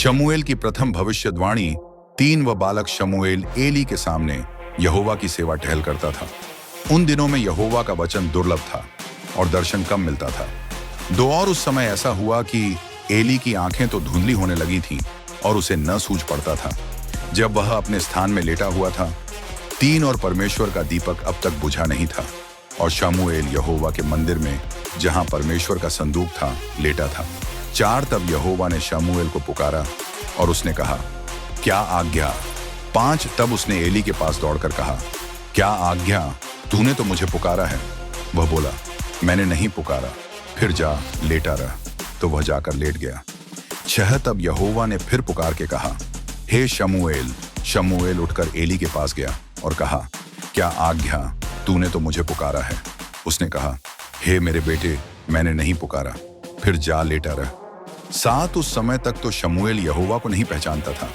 शमूएल की प्रथम भविष्यवाणी 3 व बालक शमूएल एली के सामने यहोवा की सेवा टहल करता था। उन दिनों में यहोवा का वचन दुर्लभ था और दर्शन कम मिलता था। 2 और उस समय ऐसा हुआ कि एली की आंखें तो धुंधली होने लगी थीं और उसे न सूझ पड़ता था। जब वह अपने स्थान में लेटा हुआ था, 3 और परमेश्वर का दीपक अब तक बुझा नहीं था और शमूएल यहोवा के मंदिर में जहां परमेश्वर का संदूक था लेटा था। 4 तब यहोवा ने शमूएल को पुकारा और उसने कहा, क्या आज्ञा? 5 तब उसने एली के पास दौड़कर कहा, क्या आज्ञा? तूने तो मुझे पुकारा है। वह बोला, मैंने नहीं पुकारा, फिर जा लेटा रह। तो वह जाकर लेट गया। 6 तब यहोवा ने फिर पुकार के कहा, हे शमूएल। शमूएल उठकर एली के पास गया और कहा, क्या आज्ञा? तूने तो मुझे पुकारा है। उसने कहा, हे मेरे बेटे, मैंने नहीं पुकारा, फिर जा लेटा रह। 7 उस समय तक तो शमूएल यहोवा को नहीं पहचानता था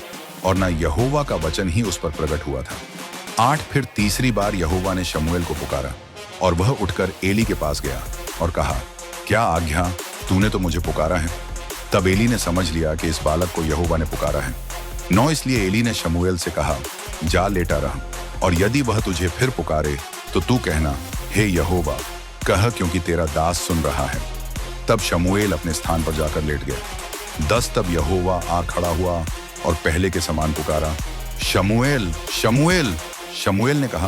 और न यहोवा का वचन ही उस पर प्रकट हुआ था। 8 फिर तीसरी बार यहोवा ने शमूएल को पुकारा और वह उठकर एली के पास गया और कहा, क्या आज्ञा? तूने तो मुझे पुकारा है। तब एली ने समझ लिया कि इस बालक को यहोवा ने पुकारा है। 9 इसलिए एली ने शमूएल से कहा, जा लेटा रह, और यदि वह तुझे फिर पुकारे तो तू कहना, हे यहोवा, कह, क्योंकि तेरा दास सुन रहा है। तब शमूएल अपने स्थान पर जाकर लेट गया। 10 तब यहोवा आ खड़ा हुआ और पहले के समान पुकारा, शमूएल, शमूएल। शमूएल ने कहा,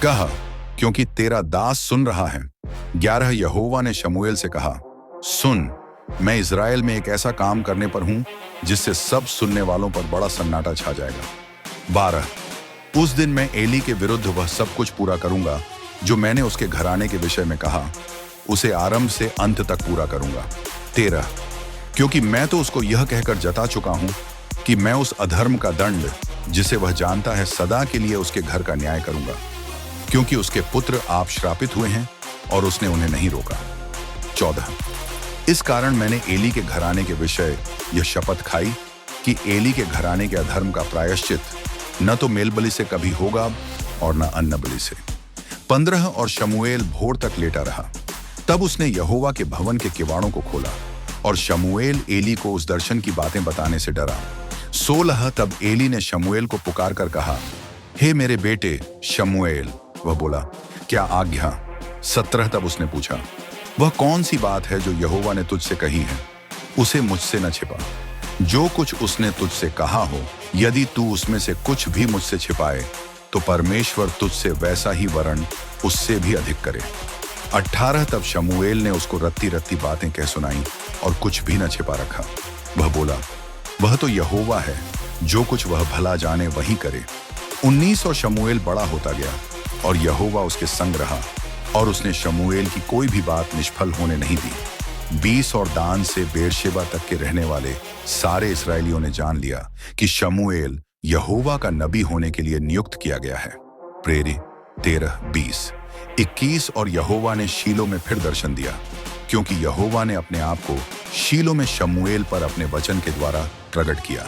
कह, क्योंकि तेरा दास सुन रहा है। 11 यहोवा ने शमूएल से कहा, सुन, मैं इज़राइल में एक ऐसा काम करने पर हूं जिससे सब सुनने वालों पर बड़ा सन्नाटा छा जाएगा। 12 उस दिन मैं एली के विरुद्ध वह सब कुछ पूरा करूंगा जो मैंने उसके घराने के विषय में कहा, उसे आरंभ से अंत तक पूरा करूंगा। 13 क्योंकि मैं तो उसको यह कहकर जता चुका हूं कि मैं उस अधर्म का दंड जिसे वह जानता है सदा के लिए उसके घर का न्याय करूंगा, क्योंकि उसके पुत्र आप श्रापित हुए हैं और उसने उन्हें नहीं रोका। 14 इस कारण मैंने एली के घराने के विषय यह शपथ खाई कि एली के घराने के अधर्म का प्रायश्चित न तो मेलबलि से कभी होगा और न अन्न बलि से। 15 और शमूएल भोर तक लेटा रहा। तब उसने यहोवा के भवन के किवाड़ों को खोला और शमूएल एली को उस दर्शन की बातें बताने से डरा। 16 तब एली ने शमूएल को पुकार कर कहा, हे मेरे बेटे शमूएल। वह बोला, क्या आज्ञा? 17 तब उसने पूछा, वह कौन सी बात है जो यहोवा ने तुझसे कही है? उसे मुझसे न छिपा। जो कुछ उसने तुझसे कहा हो, यदि तू उसमें से कुछ भी मुझसे छिपाए तो परमेश्वर तुझसे वैसा ही वरण उससे भी अधिक करे। 18 तब शमूएल ने उसको रत्ती रत्ती बातें कह सुनाई और कुछ भी न छिपा रखा। वह बोला, वह तो यहोवा है, जो कुछ वह भला जाने वही करे। 19 और शमूएल बड़ा होता गया और यहोवा उसके संग रहा और उसने शमूएल की कोई भी बात निष्फल होने नहीं दी। 20 और दान से बेरशेबा तक के रहने वाले सारे इस्राएलियों ने जान लिया कि शमूएल यहोवा का नबी होने के लिए नियुक्त किया गया है। प्रेरित 13, 20, 21 और यहोवा ने शीलो में फिर दर्शन दिया, क्योंकि यहोवा ने अपने आप को शीलो में शमूएल पर अपने वचन के द्वारा प्रकट किया।